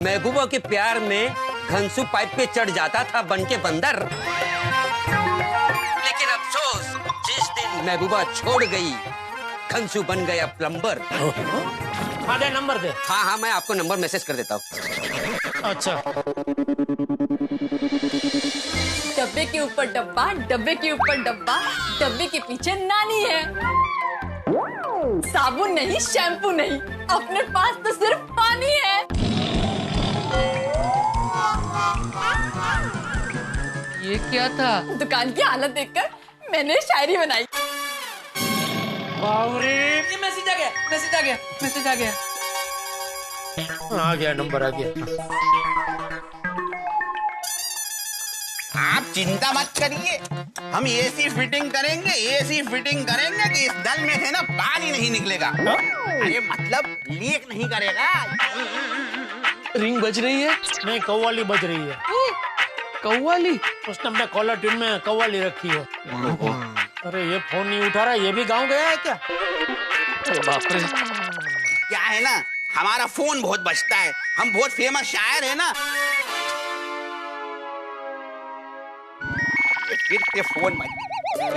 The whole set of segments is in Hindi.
महबूबा के प्यार में घनसू पाइप पे चढ़ जाता था बन के बंदर, लेकिन अफसोस जिस दिन महबूबा छोड़ गई घनसू बन गया प्लम्बर। हाँ दे नंबर दे। हाँ मैं आपको नंबर मैसेज कर देता हूँ। अच्छा। डब्बे के ऊपर डब्बा, डब्बे के ऊपर डब्बा, डब्बे के पीछे नानी है। साबुन नहीं, शैम्पू नहीं, अपने पास तो सिर्फ पानी है। ये क्या था? दुकान की हालत देखकर मैंने शायरी बनाई। बावरे। ये मैसेज आ गया, मैसेज आ गया, मैसेज आ गया। आ गया नंबर आ गया। आप चिंता मत करिए, हम एसी फिटिंग करेंगे, एसी फिटिंग करेंगे कि इस नल में से ना पानी नहीं निकलेगा। अरे मतलब लीक नहीं करेगा। रिंग बज रही है। नहीं कव्वाली बज रही है। कव्वाली? उसने अपने कॉलर ट्यून में कव्वाली रखी है। अरे ये फोन नहीं उठा रहा, ये भी गाँव गया है क्या? बाप रे। क्या है ना, हमारा फोन बहुत बजता है, हम बहुत फेमस शायर है ना। फिर से फोन बज,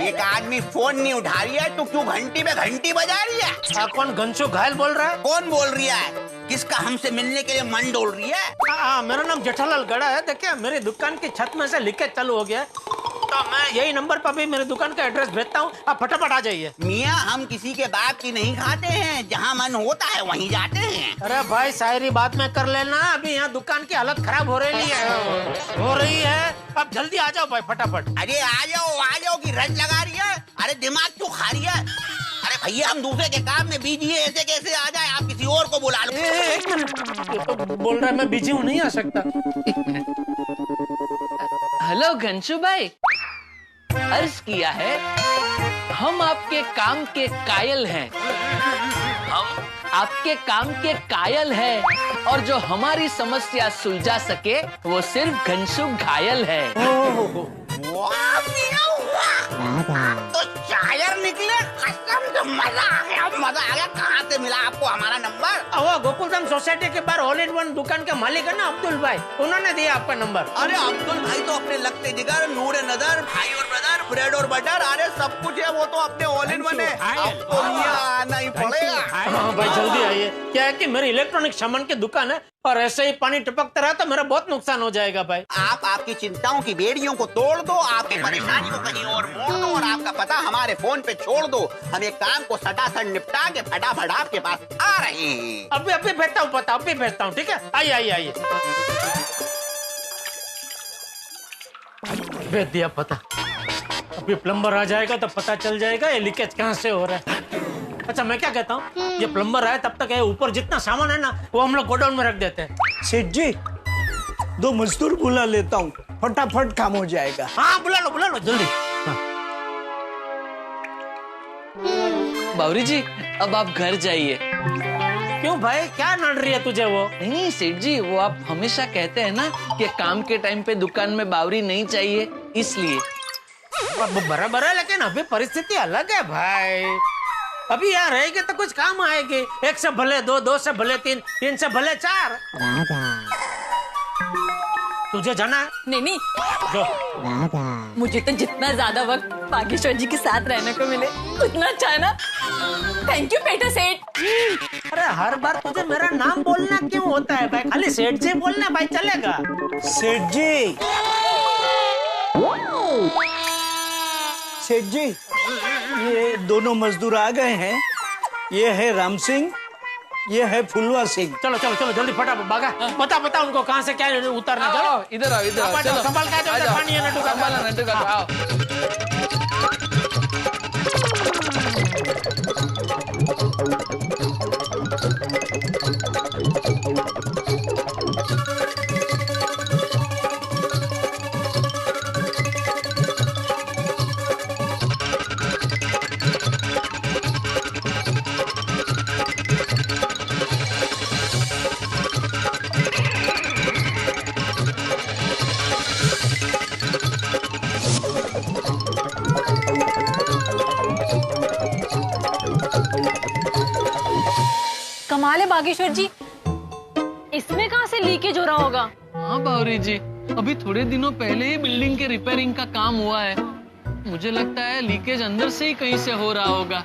एक आदमी फोन नहीं उठा रही है तो क्यों घंटी पे घंटी बजा रही है? कौन घनसू घायल बोल रहा है? कौन बोल रही है? किसका हमसे मिलने के लिए मन डोल रही है? मेरा नाम जेठालाल गड़ा है। देखिए मेरी दुकान की छत में से लीकेज चालू हो गया, तो मैं यही नंबर पर भी मेरी दुकान का एड्रेस भेजता हूँ, आप फटाफट आ जाइए। मियाँ हम किसी के बाप की नहीं खाते हैं, जहाँ मन होता है वहीं जाते हैं। अरे भाई शायरी बात में कर लेना, अभी यहाँ दुकान की हालत खराब हो रही है। अब जल्दी आ जाओ भाई फटाफट। अरे आ जाओ कि रज लगा रही है। अरे दिमाग क्यों खा रही है? अरे भैया हम दूसरे के काम में बिजी है, ऐसे कैसे आ जाए? आप किसी और को बुला लो। एक मिनट, तो बोल रहा है मैं बिजी हूँ, नहीं आ सकता। हेलो घनसू भाई, अर्ज किया है हम आपके काम के कायल हैं। हम आपके काम के कायल हैं और जो हमारी समस्या सुलझा सके वो सिर्फ घनसू घायल है। वाह मियाँ वाह, तो शायर निकले, कसम से मजा आ गया, मजा आ गया। कहाँ से मिला आपको हमारा नंबर? वो गोकुलधाम सोसाइटी के बाहर ऑल इन वन दुकान के मालिक है ना अब्दुल भाई, उन्होंने दिया आपका नंबर। अरे अब्दुल भाई तो अपने लगते जिगर, नूरे नजर, भाई और ब्रदर, ब्रेड और बटर, अरे सब कुछ है, वो तो अपने ऑल इन वन है। अब तो मियाँ आना ही पड़ेगा। हाँ भाई जल्दी आइए। क्या है कि मेरी इलेक्ट्रॉनिक सामान की दुकान है और ऐसे ही पानी टपकता रहा तो मेरा बहुत नुकसान हो जाएगा भाई। आप आपकी चिंताओं की बेड़ियों को तोड़ दो, आपकी परेशानी को कहीं और मोड़ दो और आपका पता हमारे फोन पे छोड़ दो। हम एक काम को सटासट निपटा के फटाफट आपके पास आ रहे हैं। अभी भेजता हूँ पता, अभी भेजता हूँ, ठीक है? आइए। भेज दिया पता। अभी प्लम्बर आ जाएगा तो पता चल जाएगा ये लीकेज कहाँ से हो रहा है। अच्छा मैं क्या कहता हूँ, ये प्लम्बर आए तब तक ऊपर जितना सामान है ना वो हम लोग गोडाउन में रख देते हैं। सेठ जी 2 मजदूर बुला लेता हूँ, फटाफट काम हो जाएगा। हाँ बुला लो जल्दी। हाँ। बावरी जी अब आप घर जाइए। क्यों भाई, क्या नड़ रही है तुझे वो? नहीं सेठ जी, वो आप हमेशा कहते हैं ना कि काम के टाइम पे दुकान में बावरी नहीं चाहिए, इसलिए। बराबर है, लेकिन अभी परिस्थिति अलग है भाई। अभी यहाँ रहेगी तो कुछ काम आएगी। 1 से भले 2, 2 से भले 3, 3 से भले 4। तुझे जाना है? नहीं जो। मुझे तो जितना ज्यादा वक्त बागेश्वर जी के साथ रहने को मिले उतना अच्छा है ना। थैंक यू पेटा सेठ। अरे हर बार तुझे मेरा नाम बोलना क्यों होता है भाई? खाली सेठ जी बोलना भाई, चलेगा? सेठ जी ये दोनों मजदूर आ गए हैं। ये है राम सिंह, ये है फुलवा सिंह। चलो जल्दी फटाफट भागा। बता उनको कहाँ से क्या उतारना। चलो इधर आओ। चलो संभाल के आ जाओ, पानी है नड्डू का। आओ। कमाल है बागेश्वर जी, इसमें कहाँ से लीकेज हो रहा होगा। हाँ बावरी जी, अभी थोड़े दिनों पहले ही बिल्डिंग के रिपेयरिंग का काम हुआ है। मुझे लगता है लीकेज अंदर से ही कहीं से हो रहा होगा।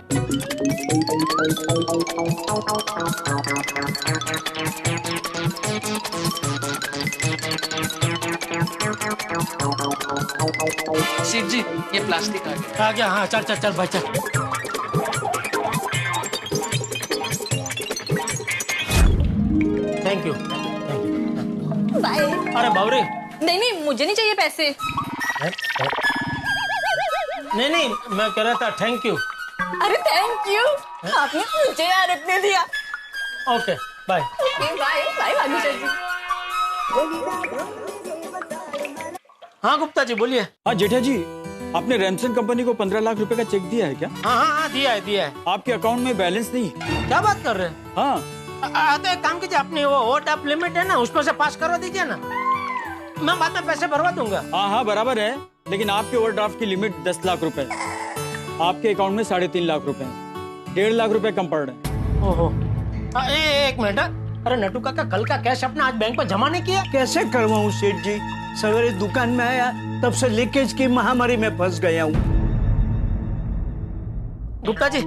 सेठ जी, ये प्लास्टिक आ गया। आ गया? हाँ चल चल चल भाई चल। Thank you. बाय। अरे बावरी, नहीं नहीं, मुझे नहीं चाहिए पैसे। नहीं नहीं, मैं कह रहा था थैंक यू। अरे थैंक यू, आपने मुझे यार इतने दिया। Okay bye. Bye bye Bhagyashree ji. हाँ गुप्ता जी बोलिए। हाँ जेठा जी, आपने रैमसन कंपनी को 15 लाख रुपए का चेक दिया है क्या? हाँ हाँ हाँ, दिया है दिया है। आपके अकाउंट में बैलेंस नहीं है। क्या बात कर रहे हैं? हाँ तो एक काम कीजिए, अपनी वो ओवरड्राफ्ट लिमिट है ना, उसमें से पास करवा दीजिए ना, मैं बाद में पैसे भरवा दूंगा। हाँ बराबर है, लेकिन आपके ओवरड्राफ्ट की लिमिट 10 लाख रुपए है। आपके अकाउंट में 3.5 लाख रुपए है। 1.5 लाख रुपए कम पड़ रहे हैं। ओहो, एक मिनट। अरे नटू काका, कल का कैश अपना आज बैंक पर जमा नहीं किया? कैसे करवाऊं सेठ जी? सवेरे दुकान में आया तब से लीकेज की महामारी में फंस गया हूँ। गुप्ता जी,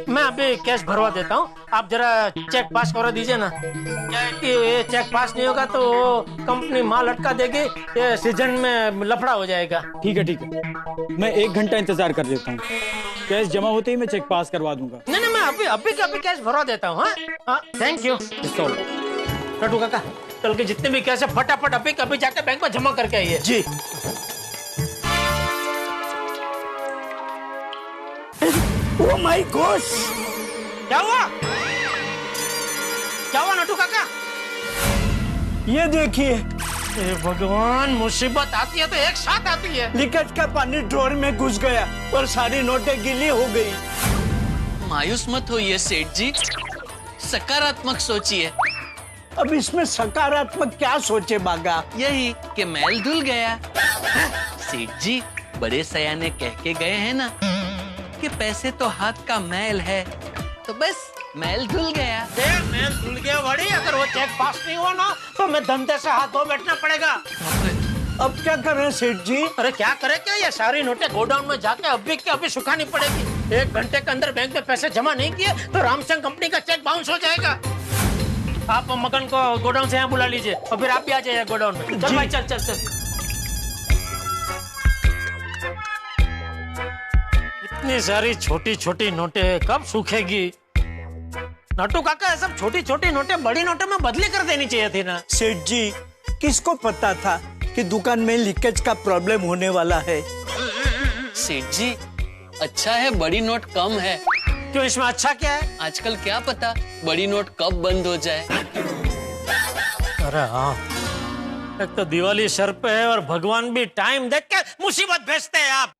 मैं अभी कैश भरवा देता हूँ, आप जरा चेक पास करवा दीजिए ना। क्या है कि ये चेक पास नहीं होगा तो कंपनी माल अटका देगी, ये सीजन में लफड़ा हो जाएगा। ठीक है, मैं 1 घंटा इंतजार कर देता हूँ। कैश जमा होते ही मैं चेक पास करवा दूंगा। नहीं मैं अभी कैश भरवा देता हूँ। हाँ थैंक यू। नटू काका, कल के जितने भी कैश है फटाफट अभी जाके बैंक में जमा करके आइए। जी। ओह माय गॉड, क्या हुआ? क्या हुआ नटू काका? ये देखिए, हे भगवान, मुसीबत आती है तो एक साथ आती है। लीकेज का पानी ड्रॉर में घुस गया और सारी नोटें गीली हो गई। मायूस मत होइए सेठ जी, सकारात्मक सोचिए। अब इसमें सकारात्मक क्या सोचे बागा? यही कि मैल धुल गया। सेठ जी, बड़े सयाने कह के गए हैं ना कि पैसे तो हाथ का मैल है, तो बस मैल धुल गया। मैल धुल गया बड़ी, अगर वो चेक पास नहीं हुआ ना तो मैं धंधे से हाथ धो बैठना पड़ेगा। अब क्या करें सेठ जी? अरे क्या करे, क्या ये सारी नोटें गोडाउन में जाके अभी के अभी सुखानी पड़ेगी। 1 घंटे के अंदर बैंक में पैसे जमा नहीं किए तो रामसन कंपनी का चेक बाउंस हो जाएगा। आप मगन को गोडाउन से यहाँ बुला लीजिए और फिर आप भी आ जाइए गोडाउन में। चल भाई चल चल चल। इतनी सारी छोटी छोटी नोटें कब सूखेगी? नटू काका, ये सब छोटी छोटी नोटें बड़ी नोटों में बदली कर देनी चाहिए थी ना। सेठ जी, किसको पता था कि दुकान में लीकेज का प्रॉब्लम होने वाला है? सेठ जी, अच्छा है बड़ी नोट कम है। क्यों, इसमें अच्छा क्या है? आजकल क्या पता बड़ी नोट कब बंद हो जाए। अरे हाँ, एक तो दिवाली सर पे है और भगवान भी टाइम देख के मुसीबत भेजते हैं आप।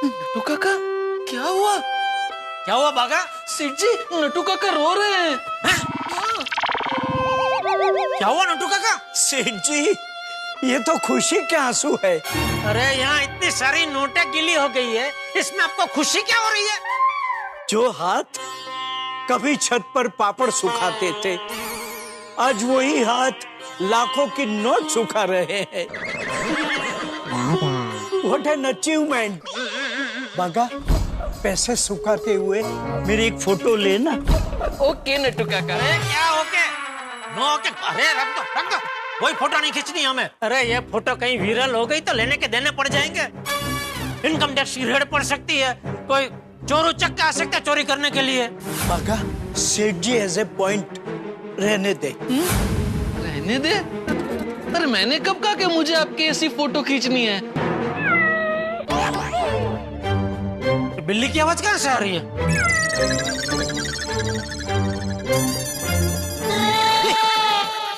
नटू काका, क्या हुआ? क्या हुआ बागा? सेठ जी, नटू काका रो रहे हैं। क्या हुआ नटू काका? सेठ जी, ये तो खुशी के आंसू है। अरे यहाँ इतनी सारी नोटें गीली हो गई है, इसमें आपको खुशी क्या हो रही है? जो हाथ कभी छत पर पापड़ सुखाते थे, आज वही हाथ लाखों की नोट सुखा रहे हैं। What an achievement! बागा, पैसे सुखाते हुए मेरी एक फोटो लेना। ओके नटू काका। अरे क्या ओके? No okay? अरे रख दो, कोई फोटो नहीं खींचनी हमें। अरे ये फोटो कहीं वायरल हो गई तो लेने के देने पड़ जाएंगे। इनकम टैक्स की रेड पड़ सकती है, कोई चोर उचक के आ सकता है चोरी करने के लिए। बागा, सेठ जी एज ए पॉइंट रहने दे। रहने दे? अरे मैंने कब कहा कि मुझे आपकी ऐसी फोटो खींचनी है? बिल्ली की आवाज कहाँ से आ रही है?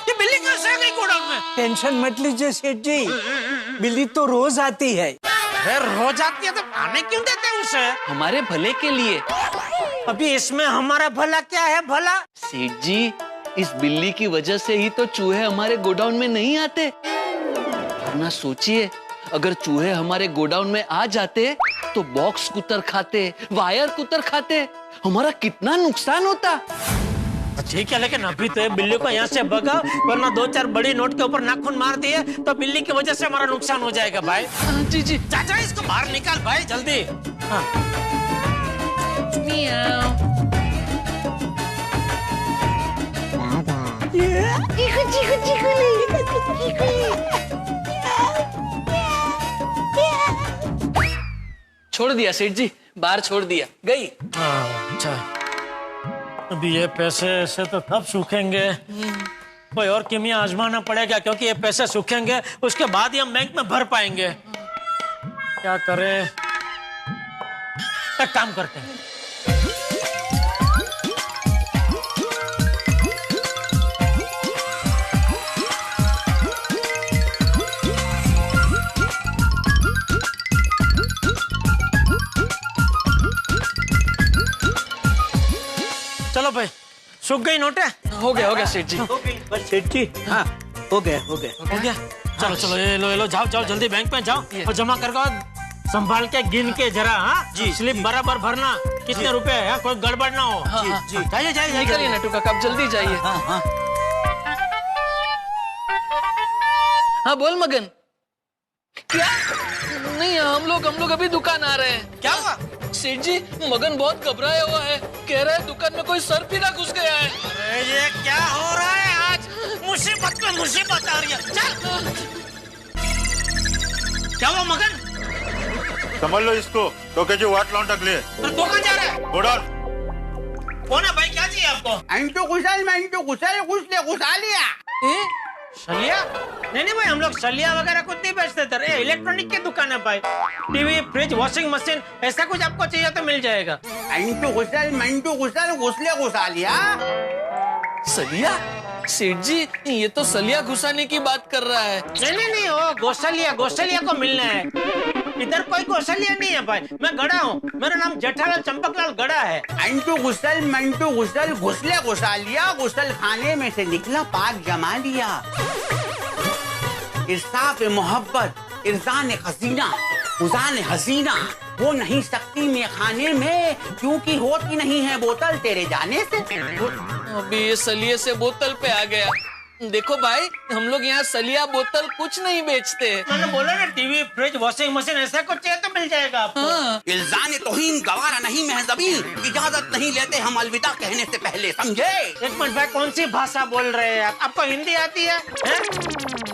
ये बिल्ली कहाँ से आ गई गोडाउन में? टेंशन मत लीजिए सेठ जी, बिल्ली तो रोज आती है। रोज आती है तो आने क्यों देते हैं उसे? हमारे भले के लिए। अभी इसमें हमारा भला क्या है? भला सेठ जी, इस बिल्ली की वजह से ही तो चूहे हमारे गोडाउन में नहीं आते। वरना सोचिए, अगर चूहे हमारे गोडाउन में आ जाते तो बॉक्स कुतर खाते, वायर कुतर खाते, हमारा कितना नुकसान होता। ठीक है, लेकिन अभी तो बिल्ली को यहाँ से भगाओ, वरना 2-4 बड़ी नोट के ऊपर नाखून मार दिए तो बिल्ली की वजह से हमारा नुकसान हो जाएगा भाई। जी जी। चाचा इसको बाहर निकाल भाई जल्दी। हाँ। छोड़ दिया सेठ जी, बाहर छोड़ दिया, गई। अच्छा, अभी ये पैसे से तो कब सूखेंगे? कोई और किमिया आजमाना पड़ेगा, क्योंकि ये पैसे सूखेंगे उसके बाद ही हम बैंक में भर पाएंगे। क्या करें? एक काम करते हैं, चलो भाई, सूख गई नोटें? हो गया सेठ जी। बस सेठ जी, हाँ हो गया। हो गया। चलो चलो, ये लो जाओ जल्दी बैंक में जाओ और जमा करके संभाल के गिन के जरा। हाँ जी, स्लिप बराबर भरना, कितने रुपए है, कोई गड़बड़ ना हो। जी जाइए निकलिए नटू काका, आप जल्दी जाइए। हाँ बोल मगन। क्या? नहीं, हम लोग अभी दुकान आ रहे हैं। क्या हुआ? सेठ जी, मगन बहुत घबराया हुआ है, कह रहा है दुकान में कोई सर्प ही ना घुस गया है। अरे ये क्या हो रहा है आज? मुसीबत में मुसीबत आ रही है। चल, क्या हुआ मगन? समझ लो इसको, तो के जो वाट लौट अगले तो दुकान जा रहा है। गोडाउन कौन है भाई, क्या चाहिए आपको? अंटू कुशल घुसा लिया। सलिया? नहीं भाई, हम लोग सलिया वगैरह कुछ नहीं बेचते थे। इलेक्ट्रॉनिक की दुकान है भाई, टीवी, फ्रिज, वॉशिंग मशीन, ऐसा कुछ आपको चाहिए तो मिल जाएगा। अंटू कुशल घुसा लिया। सलिया? सेठ जी, ये तो सलिया घुसाने की बात कर रहा है। नहीं, वो गोसलिया को मिलना है। इधर कोई गोसलिया नहीं है भाई, मैं गड़ा हूँ, मेरा नाम जेठालाल चंपकलाल गड़ा है। अंटू कुशल घुसा लिया, गुसल खाने में से निकला, पाक जमा लिया। इर्साफ मोहब्बत, इरजान खजीना, उजान हसीना, वो नहीं सकती मैं खाने में, क्योंकि होती नहीं है बोतल तेरे जाने से। अभी ये सलिए से बोतल पे आ गया। देखो भाई, हम लोग यहाँ सलिया बोतल कुछ नहीं बेचते। मैंने बोला ना, टीवी, फ्रिज, वॉशिंग मशीन, ऐसा कुछ चाहिए तो मिल जाएगा आपको। हाँ। इल्जाम तौहीन गवारा नहीं महजबी, इजाजत नहीं लेते हम अलविदा कहने से पहले, समझे? एक मिनट भाई, कौन सी भाषा बोल रहे हैं आप? आपको हिंदी आती है?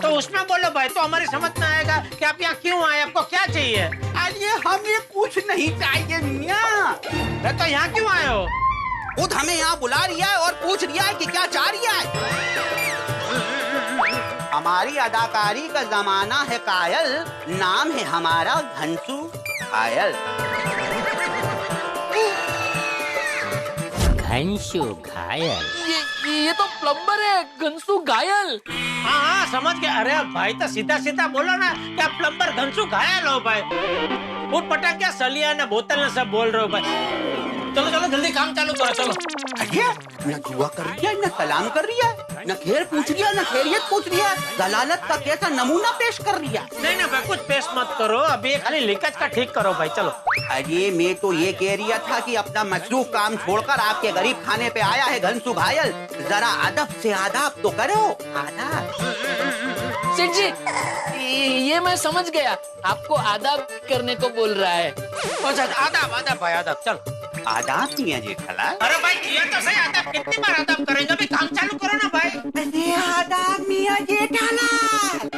तो उसमें बोलो भाई, तो हमारी समझ में आएगा कि आप यहाँ क्यों आए, आपको क्या चाहिए। अरे हमें कुछ नहीं चाहिए मियाँ। तो यहाँ क्यों आए हो? खुद हमें यहाँ बुला रिया है और पूछ रिया है कि क्या चाह रिया है। हमारी अदाकारी का जमाना है कायल, नाम है हमारा घनसू घायल। घनसू घायल? ये तो प्लम्बर है, घनसू घायल। हाँ, समझ गया। अरे भाई, तो सीधा बोलो ना, क्या प्लम्बर घनसू घायल हो भाई? उठ पटाख, क्या सलिया ना बोतल ना सब बोल रहे हो भाई। चलो जल्दी काम चालू करो, चलो। अरे न दुआ कर रही है, न सलाम कर रही है, न खैर पूछ रही है, न खैरियत पूछ रही है, दलालत का कैसा नमूना पेश कर रही है। नहीं भाई, कुछ पेश मत करो, अभी खाली लीकेज का ठीक करो भाई, चलो। अरे मैं तो ये कह रहा था कि अपना मसरूफ काम छोड़कर आपके गरीब खाने पे आया है घनसू घायल, जरा अदब से आदाब तो करो। आदाब? सेठ जी, ये मैं समझ गया, आपको आदाब करने को बोल रहा है। आदाब भाई, आदाब, चल। आदाब मियाँ जेठालाल? अरे भाई, किया तो सही आदाब, कितनी बार आदाब करेंगे? अभी काम चालू करो ना भाई। अरे आदाब मियाँ जेठालाल,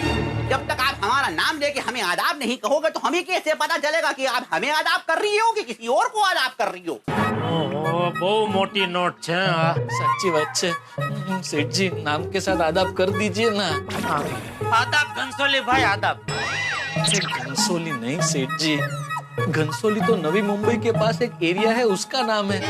जब तक आप हमारा नाम लेके हमें आदाब नहीं कहोगे तो हमें कैसे पता चलेगा कि आप हमें आदाब कर रही हो कि किसी और को आदाब कर रही हो? बहुत मोटी नोट છે। सच्ची बात है सेठ जी, नाम के साथ आदाब कर दीजिए ना। आदाब घनसोली भाई, आदाब। घनसोली नहीं सेठ जी, घनसोली तो नवी मुंबई के पास एक एरिया है, उसका नाम है।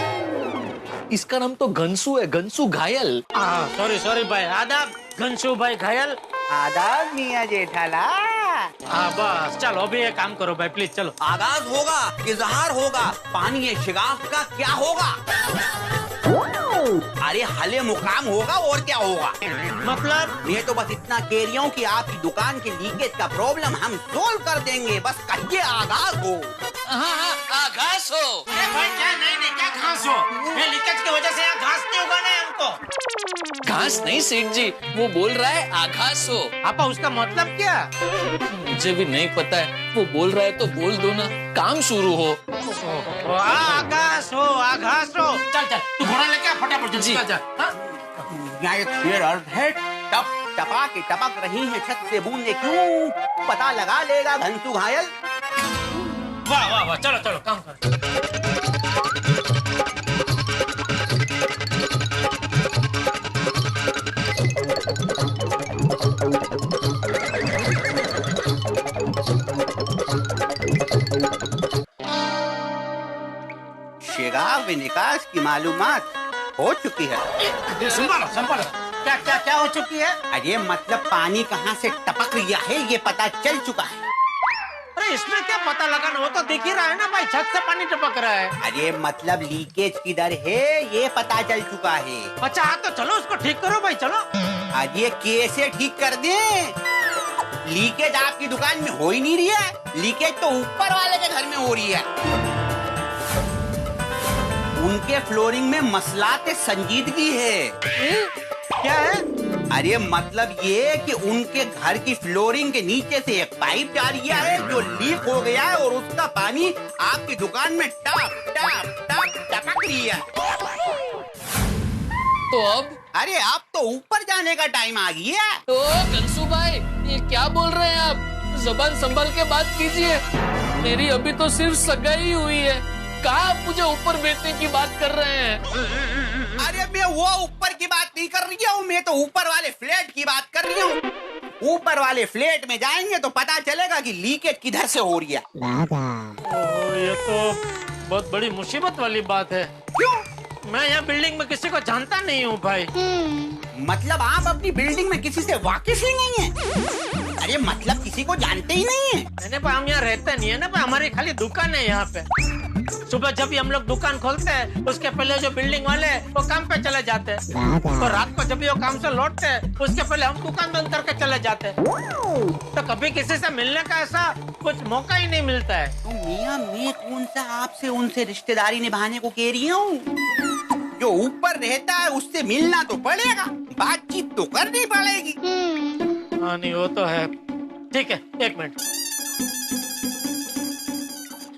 इसका नाम तो घनसू है, घनसू घायल। सॉरी भाई, आदाब घनसू भाई घायल। आदाब मियाँ जेठालाल। हाँ बस, चलो अभी ये काम करो भाई, प्लीज चलो। आगाज होगा, इजहार होगा, पानी शिगाफ का क्या होगा? अरे हले मुकाम होगा और क्या होगा। मतलब मैं तो बस इतना कह रही हूँ कि आपकी दुकान के लीकेज का प्रॉब्लम हम सोल्व कर देंगे, बस कहिए आगाज हो। हाँ, आगाज हो। अरे भाई क्या नहीं क्या घास हो, ये लीकेज की वजह से यहाँ घास नहीं उगाना है हमको। घास नहीं सेठ जी, वो बोल रहा है आगाज हो। आपा उसका मतलब क्या? मुझे भी नहीं पता है, वो बोल रहा है तो बोल दो ना, काम शुरू हो। आगास हो। चल तू घोड़ा लेके आ फटाफट जी। जा। यहाँ एक शेर अर्थ है, टप टपा के टपक रही है छत से बूंदे क्यों, पता लगा लेगा घनसू घायल। वाह चलो काम कर। शेगाव में निकास की मालूमात हो चुकी है। संभालो क्या हो चुकी है? अरे मतलब पानी कहाँ से टपक रहा है ये पता चल चुका है। अरे इसमें क्या पता लगाना, वो तो दिख ही रहा है ना भाई, छत से पानी टपक रहा है। अरे मतलब लीकेज किधर है ये पता चल चुका है। अच्छा हाँ तो चलो उसको ठीक करो भाई, चलो। अरे कैसे ठीक कर दें, लीकेज आपकी दुकान में हो ही नहीं रही है, लीकेज तो ऊपर वाले के घर में हो रही है। उनके फ्लोरिंग में मसलाते संजीदगी है। क्या है? अरे मतलब ये कि उनके घर की फ्लोरिंग के नीचे से एक पाइप जा रही है जो लीक हो गया है और उसका पानी आपकी दुकान में टप टपक रही है। तो अब? अरे अब तो ऊपर जाने का टाइम आ गया। तो कंसू भाई ये क्या बोल रहे हैं आप, जबान संभाल के बात कीजिए। मेरी अभी तो सिर्फ सगाई हुई है, कहाँ आप मुझे ऊपर बैठने की बात कर रहे हैं? अरे मैं वो ऊपर की बात नहीं कर रही हूँ, मैं तो ऊपर वाले फ्लैट की बात कर रही हूँ। ऊपर वाले फ्लैट में जाएंगे तो पता चलेगा कि लीकेज किधर से हो रही है। ये तो बहुत बड़ी मुसीबत वाली बात है। क्यों? मैं यहाँ बिल्डिंग में किसी को जानता नहीं हूँ भाई। मतलब आप अपनी बिल्डिंग में किसी से वाकिफ ही नहीं है? अरे मतलब किसी को जानते ही नहीं है? मैंने हम यहाँ रहते नहीं है ना, हमारी खाली दुकान है यहाँ पे। सुबह जब भी हम लोग दुकान खोलते हैं उसके पहले जो बिल्डिंग वाले वो काम पे चले जाते हैं, तो रात को जब भी वो काम से लौटते हैं उसके पहले हम दुकान बंद करके चले जाते हैं। तो कभी किसी से मिलने का ऐसा कुछ मौका ही नहीं मिलता है। तो मियां मैं कौन सा आपसे उनसे रिश्तेदारी निभाने को कह रही हूँ, जो ऊपर रहता है उससे मिलना तो पड़ेगा, बातचीत तो करनी पड़ेगी। हाँ नहीं वो तो है। ठीक है एक मिनट।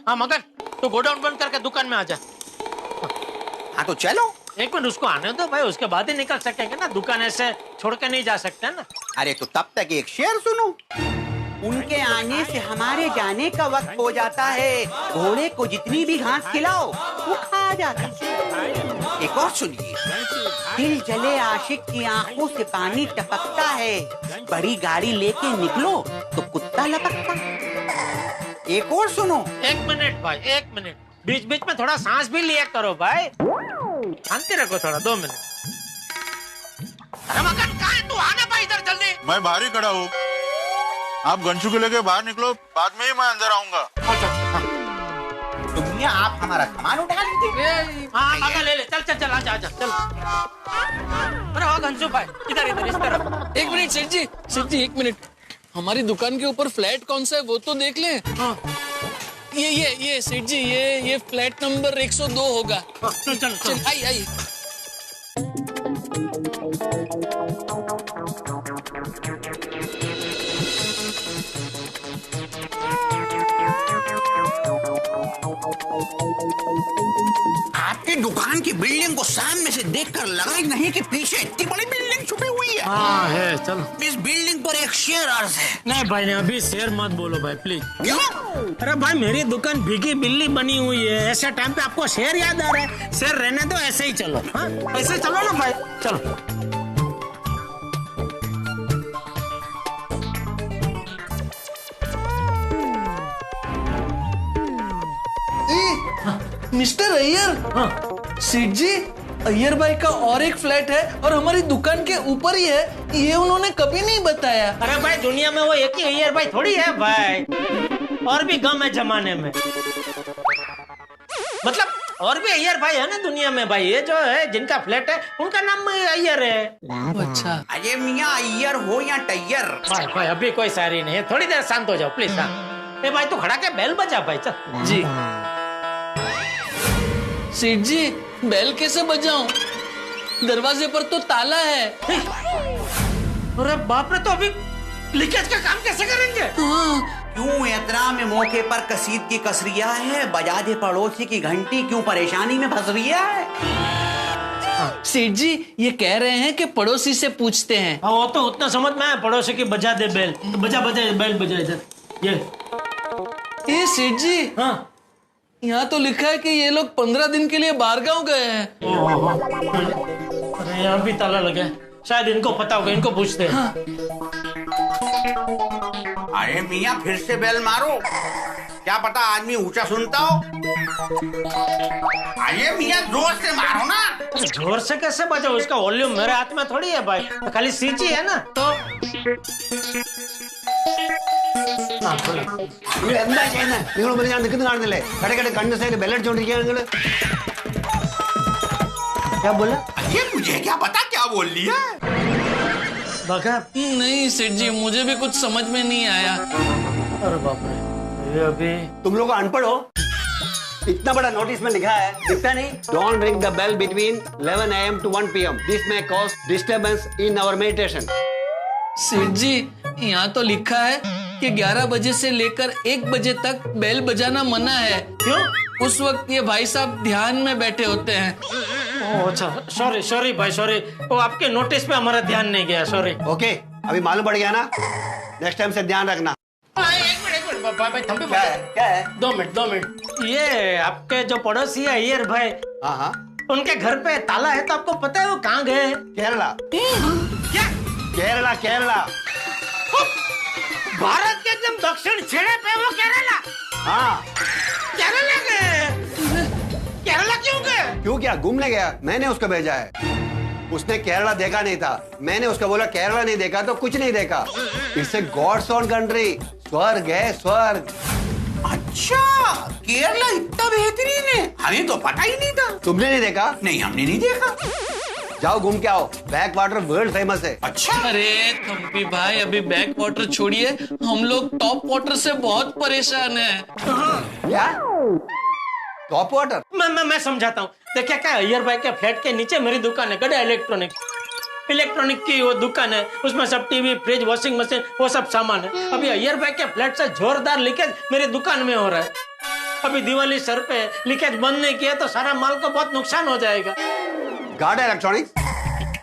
हाँ मगर तो गोडाउन बंद करके दुकान में आ जा। हाँ तो चलो। एक मिनट उसको आने दो भाई, उसके बाद ही निकल सकेंगे ना, दुकान ऐसे छोड़ के नहीं जा सकते ना। अरे तो तब तक एक शेर सुनो, उनके आने से हमारे जाने का वक्त हो जाता है, घोड़े को जितनी भी घास खिलाओ वो खा जाता है। एक और सुनिए, दिल जले आशिक की आंखों से पानी टपकता है, बड़ी गाड़ी लेके निकलो तो कुत्ता लपकता। एक और सुनो। एक मिनट भाई, एक मिनट, बीच बीच में थोड़ा सांस भी लिया करो भाई, शांति रखो थोड़ा, 2 मिनट। अरे मगर कहाँ है तू, आना भाई इधर जल्दी। मैं बाहर ही खड़ा हूँ, आप गंशु को लेके बाहर निकलो, बाद में ही मैं अंदर आऊंगा। अच्छा तो मियां आप हमारा सामान उठा लीजिए। हाँ मगर ले चल आजा चल। अरे हो घनसू भाई, इधर इस तरफ। एक मिनट सेठ जी एक मिनट, हमारी दुकान के ऊपर फ्लैट कौन सा है वो तो देख लें। हाँ। ये सेठ जी ये फ्लैट नंबर 102 होगा। चल आइए। आपकी दुकान की बिल्डिंग को सामने से देखकर लगा ही नहीं कि पीछे इतनी बड़ी बिल्डिंग छुपी हुई है। हाँ है, चलो। इस बिल्डिंग पर एक शेर अर्ज है। नहीं भाई नहीं, अभी शेर मत बोलो भाई प्लीज। क्यों? अरे भाई मेरी दुकान भीगी बिल्ली बनी हुई है, ऐसे टाइम पे आपको शेर याद आ रहा है? शेर रहने दो, ऐसे ही चलो। हाँ ऐसे चलो ना भाई, चलो। मिस्टर अय्यर। हाँ सेठ जी, अय्यर भाई का और एक फ्लैट है और हमारी दुकान के ऊपर ही है, ये उन्होंने कभी नहीं बताया। अरे भाई दुनिया में वो एक ही अय्यर भाई थोड़ी है भाई, और भी गम है जमाने में। मतलब और भी अय्यर भाई है ना दुनिया में भाई, ये जो है जिनका फ्लैट है उनका नाम अय्यर है। अच्छा अरे मियाँ अय्यर हो या टैयर, भाई भाई अभी कोई सारी नहीं है, थोड़ी देर शांत हो जाओ प्लीज। हाँ ए भाई तू खड़ा के बेल बजा भाई, चल। जी सेठ जी, बेल कैसे बजाऊं? दरवाजे पर तो ताला है। अरे बाप रे, तो अभी लीकेज का काम कैसे करेंगे? क्यों यात्रा में मौके पर कसीद की कसरिया है, बजा दे पड़ोसी की घंटी, क्यों परेशानी में फंस रिया है? सेठ जी ये कह रहे हैं कि पड़ोसी से पूछते हैं। हाँ वो तो उतना समझ में आया, पड़ोसी की बजा दे बेल, तो बजा बेल बजा इधर ये सेठ जी, हाँ यहाँ तो लिखा है कि ये लोग 15 दिन के लिए बाहरगांव गए हैं। अरे यहाँ भी ताला लगा है, शायद इनको पता होगा, इनको पूछते हैं। हाँ। अरे मियाँ फिर से बेल मारो, क्या पता आदमी ऊंचा सुनता हो। अरे मियाँ जोर से मारो ना। जोर से कैसे बजाओ, उसका वॉल्यूम मेरे हाथ में थोड़ी है भाई, तो खाली स्विच ही है ना। तो എന്താ ചെയ്യുന്നത്? നിങ്ങൾ മുന്നിൽ ഞാൻ നിൽക്കുന്നത് കാണുന്നില്ലേ? കടകട കണ്ണ് സൈഡ് ബെല്ലടിച്ചോണ്ടിരിക്കുകയാണ് നിങ്ങൾ. क्या बोला? ये मुझे क्या पता क्या बोल लिया। नहीं सेठ जी, मुझे भी कुछ समझ में नहीं आया। अरे बाप रे, ये अभी तुम लोग अनपढ़ हो? इतना बड़ा नोटिस में लिखा है, दिखता नहीं? Don't ring the bell between 11 AM to 1 PM. This may cause disturbance in our meditation. सेठ जी यहाँ तो लिखा है कि 11 बजे से लेकर 1 बजे तक बेल बजाना मना है। क्यों? उस वक्त ये भाई साहब ध्यान में बैठे होते हैं। ओह अच्छा, सॉरी भाई सॉरी, वो आपके नोटिस पे हमारा ध्यान नहीं गया, सॉरी। ओके, अभी मालूम पड़ गया ना? नेक्स्ट टाइम से ध्यान रखना. एक मिनट भाई थम्पी, क्या है? 2 मिनट। ये आपके जो पड़ोसी है अय्यर भाई, हाँ हाँ, उनके घर पे ताला है, तो आपको पता है वो कहाँ गए? केरला. क्या? केरला. भारत के एकदम दक्षिण छेड़े पे वो केरला। हाँ. केरला गए? केरला क्यों गए? क्यों, क्या घूमने गया? मैंने उसको भेजा है. उसने केरला देखा नहीं था, मैंने उसको बोला केरला नहीं देखा तो कुछ नहीं देखा. It's a God's own country. स्वर्ग है स्वर्ग. अच्छा, केरला इतना बेहतरीन है, हमें तो पता ही नहीं था। तुमने नहीं देखा? नहीं, हमने नहीं देखा। जाओ घूम के आओ, बैक वाटर वर्ल्ड फेमस है. अच्छा, अरे थम्पी भाई, अभी बैक वाटर छोड़िए, हम लोग टॉप वाटर से बहुत परेशान हैं। क्या? Top water? मैं समझाता हूँ। देखिए क्या, अय्यर भाई के फ्लैट के नीचे मेरी दुकान है, गड़ा इलेक्ट्रॉनिक की वो दुकान है, उसमें सब टीवी, फ्रिज, वॉशिंग मशीन, वो सब सामान है। अभी अय्यर भाई के फ्लैट से जोरदार लीकेज मेरी दुकान में हो रहा है। अभी दिवाली सर पे लीकेज बंद नहीं किया तो सारा माल को बहुत नुकसान हो जाएगा। गार्ड इलेक्ट्रॉनिक्स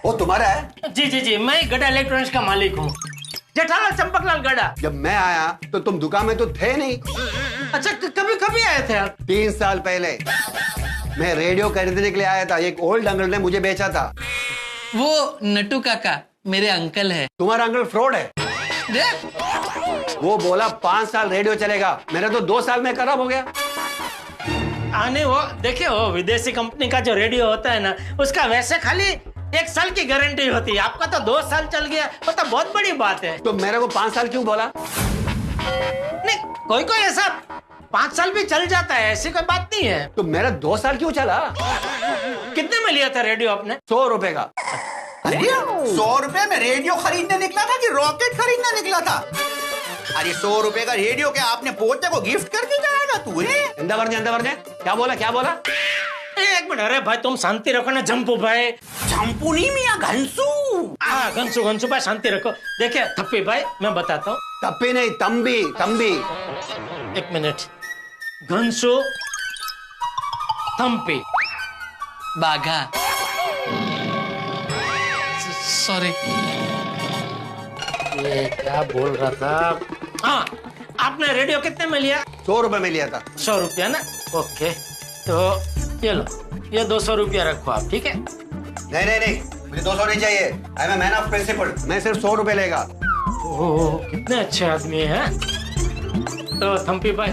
वो तुम्हारा है? जी, मैं गड़ा इलेक्ट्रॉनिक्स का मालिक हूँ, जेठालाल चंपकलाल गड़ा। जब मैं आया तो तुम दुकान में तो थे नहीं. अच्छा, कभी आए थे आप? 3 साल पहले मैं रेडियो खरीदने के लिए आया था, एक ओल्ड अंकल ने मुझे बेचा था. वो नटू काका मेरे अंकल है। तुम्हारा अंकल फ्रॉड है. वो बोला 5 साल रेडियो चलेगा, मेरा तो 2 साल में खराब हो गया. आने वो देखिए, वो विदेशी कंपनी का जो रेडियो होता है ना, उसका वैसे खाली 1 साल की गारंटी होती है, आपका तो 2 साल चल गया, वो तो बहुत बड़ी बात है। तो मेरे को 5 साल क्यों बोला? नहीं, कोई ऐसा 5 साल भी चल जाता है, ऐसी कोई बात नहीं है। तो मेरा 2 साल क्यों चला? कितने में लिया था रेडियो आपने? 100 रुपए का. अरे 100 रुपए में रेडियो खरीदने निकला था कि रॉकेट खरीदने निकला था? अरे 100 रुपए का रेडियो क्या आपने पोते को गिफ्ट करके जाएगा तू? अंदर भरने. क्या बोला? एक मिनट, अरे भाई तुम शांति रखो ना जंपू भाई। जंपू नहीं मियाँ, घनसू। हाँ घनसू भाई शांति रखो। देखिए थप्पी भाई, मैं बताता हूँ। तप्पी नहीं, तंबी. 1 मिनट, घनसू, थम्पी, बाघा, सॉरी। ये क्या बोल रहा था? हाँ, आपने रेडियो कितने में लिया? 100 रुपए में लिया था. 100 रुपया ना? ओके, तो ये लो, ये 200 रुपया रखो आप, ठीक है? नहीं, मुझे 200 नहीं चाहिए. I am man of principle. मैं सिर्फ 100 रुपए लेगा. ओह, कितने अच्छे आदमी हैं। तो थम्पी भाई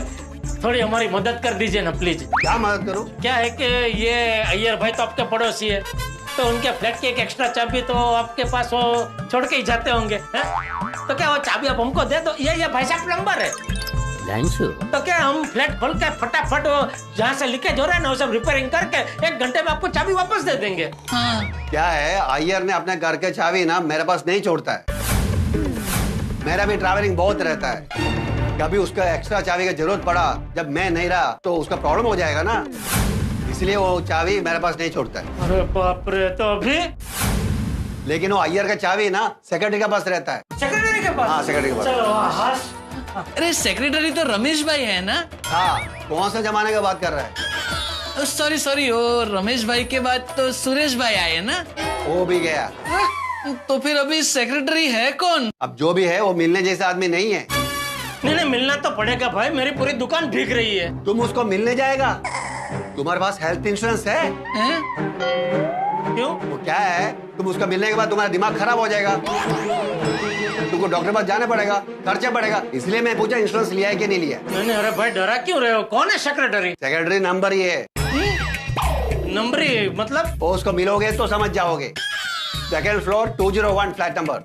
थोड़ी हमारी मदद कर दीजिए ना प्लीज। क्या मदद करूं? क्या है कि ये अय्यर भाई तो आपके पड़ोसी है, तो उनके फ्लैट की एक एक्स्ट्रा चाबी तो आपके पास वो छोड़ के ही जाते होंगे, है? तो क्या वो चाबी आप हमको दे दो। ये भाई साहब प्लम्बर है, घंसू तो क्या हम फ्लैट खोल के फटाफट वो जहाँ से लीकेज हो रहा है ना वो सब रिपेयरिंग करके 1 घंटे में आपको चाबी वापस दे देंगे। क्या है, अय्यर ने अपने घर के चाबी ना मेरे पास नहीं छोड़ता है। मेरा भी ट्रैवलिंग बहुत रहता है, कभी उसका एक्स्ट्रा चाबी की जरूरत पड़ा जब मैं नहीं रहा तो उसका प्रॉब्लम हो जाएगा ना, इसलिए वो चाबी मेरे पास नहीं छोड़ता है। अरे बाप रे, तो अभी लेकिन वो अय्यर का चाबी ना सेक्रेटरी के पास रहता है। सेक्रेटरी के पास? हाँ, सेक्रेटरी के पास। चलो, हाँ। अरे सेक्रेटरी तो रमेश भाई है ना? हाँ, कौन सा जमाने का बात कर रहा है? सॉरी, वो रमेश भाई के बाद तो सुरेश भाई आए ना? वो भी गया। तो फिर अभी सेक्रेटरी है कौन? अब जो भी है वो मिलने जैसा आदमी नहीं है। नहीं, मिलना तो पड़ेगा भाई, मेरी पूरी दुकान भीग रही है। तुम उसको मिलने जाएगा? तुम्हारे पास हेल्थ इंश्योरेंस है? क्यों? वो क्या है, तुम उसका मिलने के बाद तुम्हारा दिमाग खराब हो जाएगा, तुमको डॉक्टर के पास जाना पड़ेगा, खर्चा पड़ेगा, इसलिए मैं पूछा इंश्योरेंस लिया है कि नहीं लिया। नहीं, अरे भाई डरा क्यों रहे हो? कौन है सेक्रेटरी? सेक्रेटरी नंबर ही है। नंबर ही मतलब? वो उसको मिलोगे तो समझ जाओगे। 2nd floor 201 flat number.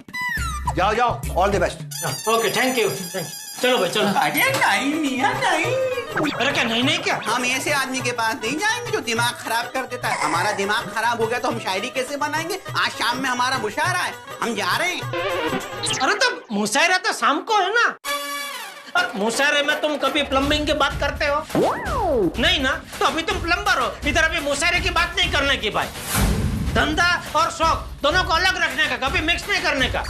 जाओ, all the best. Okay, thank you. चलो भाई, चलो। अरे नहीं मियां, नहीं। अरे क्या नहीं क्या? हम ऐसे आदमी के पास नहीं जाएंगे जो दिमाग खराब कर देता है। हमारा दिमाग खराब हो गया तो हम शायरी कैसे बनाएंगे? आज शाम में हमारा मुशायरा है, हम जा रहे हैं। अरे तो मुशायरा तो शाम को है ना? और मुशायरे में तुम कभी प्लम्बिंग की बात करते हो? नहीं ना, तो अभी तुम प्लम्बर हो, इधर अभी मुशायरे की बात नहीं करने की भाई। धंधा और शौक दोनों को अलग रखने का, कभी मिक्स नहीं करने का।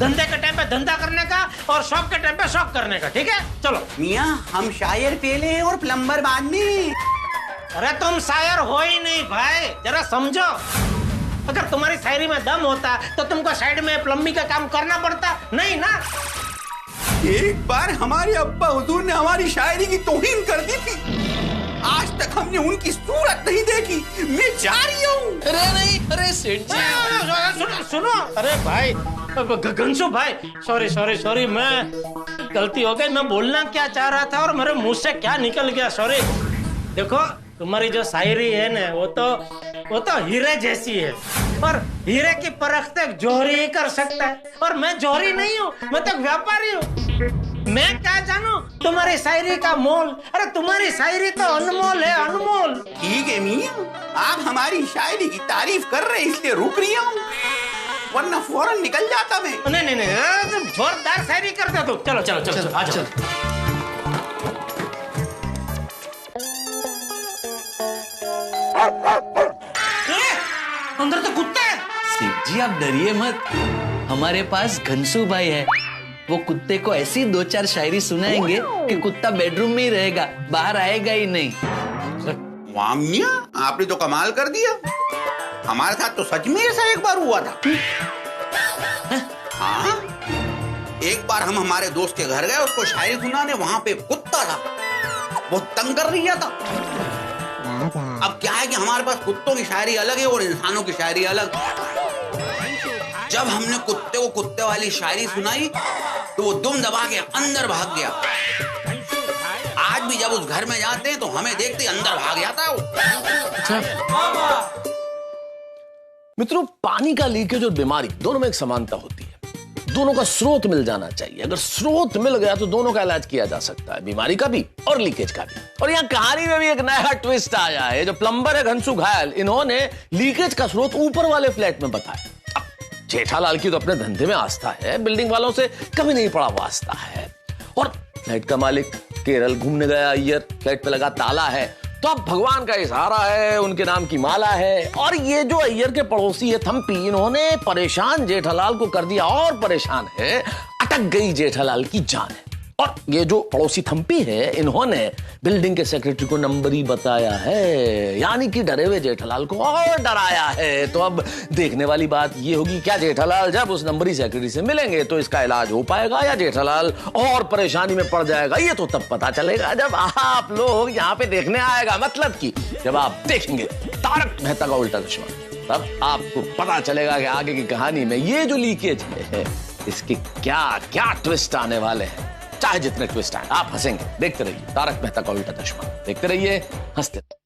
धंधे के टाइम पे धंधा करने का और शौक के टाइम पे शौक करने का, ठीक है? चलो मियां, हम शायर पहले और प्लम्बर बाद में। अरे तुम शायर हो ही नहीं भाई, जरा समझो। अगर तुम्हारी शायरी में दम होता तो तुमको साइड में प्लम्बिंग का काम करना पड़ता नहीं ना? एक बार हमारे अब्बा हुजूर ने हमारी शायरी की तौहीन कर दी थी, आज तक हमने उनकी सूरत नहीं देखी। मैं जा रही हूँ। अरे नहीं, अरे सेठ जी सुनो। अरे भाई घंसू भाई, सॉरी, मैं गलती हो गई। मैं बोलना क्या चाह रहा था और मेरे मुंह से क्या निकल गया, सॉरी। देखो तुम्हारी जो शायरी है ना वो तो हीरे जैसी है, और हीरे की परख तक जौहरी ही कर सकता है, और मैं जौहरी नहीं हूँ, मैं तो व्यापारी हूँ। मैं क्या जानू तुम्हारी शायरी का मोल? अरे तुम्हारी शायरी तो अनमोल है, अनमोल। ठीक है मियां, आप हमारी शायरी की तारीफ कर रहे हैं इसलिए रुक रही हूँ, वरना फौरन निकल जाता मैं। नहीं, जोरदार शायरी करते तुम। चलो, आ जाओ। अंदर तो कुत्ता है। सेठ जी आप डरिए मत, हमारे पास घंसू भाई है, वो कुत्ते को ऐसी 2-4 शायरी सुनाएंगे कि कुत्ता बेडरूम में ही रहेगा, बाहर आएगा ही नहीं। वाह मियां, आपने तो कमाल कर दिया। हमारे साथ तो सच में ऐसा एक बार हुआ था। हाँ, एक बार हम हमारे दोस्त के घर गए, उसको शायरी सुनाने, वहां पे कुत्ता था, वो तंग कर रहा था। अब क्या है कि हमारे पास कुत्तों की शायरी अलग है और इंसानों की शायरी अलग। जब हमने कुत्ते को कुत्ते वाली शायरी सुनाई तो वो दुम दबा के अंदर भाग गया। आज भी जब उस घर में जाते हैं तो हमें देखते ही अंदर भाग जाता है वो। मित्रों, पानी का लीकेज और बीमारी दोनों में एक समानता होती है। दोनों का स्रोत मिल जाना चाहिए। अगर स्रोत मिल गया तो दोनों का इलाज किया जा सकता है, बीमारी का भी और लीकेज का भी। और यहाँ कहानी में भी एक नया ट्विस्ट आया है। जो प्लम्बर है घंसू घायल, इन्होंने लीकेज का स्रोत ऊपर वाले फ्लैट में बताया। अब जेठालाल की तो अपने धंधे में आस्था है, बिल्डिंग वालों से कभी नहीं पड़ा वास्ता है। और फ्लैट का मालिक केरल घूमने गया अय्यर, फ्लैट पे लगा ताला है, तो अब भगवान का इशारा है, उनके नाम की माला है। और ये जो अय्यर के पड़ोसी है थम्पी, इन्होंने परेशान जेठालाल को कर दिया और परेशान है, अटक गई जेठालाल की जान है। और ये जो पड़ोसी थम्पी है, इन्होंने बिल्डिंग के सेक्रेटरी को नंबर ही बताया है, यानी कि डरे हुए जेठालाल को और डराया है। तो अब देखने वाली बात ये होगी, क्या जेठालाल जब उस नंबरी सेक्रेटरी से मिलेंगे तो इसका इलाज हो पाएगा या जेठालाल और परेशानी में पड़ जाएगा? ये तो तब पता चलेगा जब आप लोग यहाँ पे देखने आएगा, मतलब कि जब आप देखेंगे तारक मेहता का उल्टा चश्मा, तब आपको पता चलेगा कि आगे की कहानी में ये जो लीकेज है इसके क्या क्या ट्विस्ट आने वाले हैं। चाहे जितने ट्विस्ट आए, आप हंसेंगे। देखते रहिए तारक मेहता का उल्टा चश्मा, देखते रहिए, हंसते रहिए।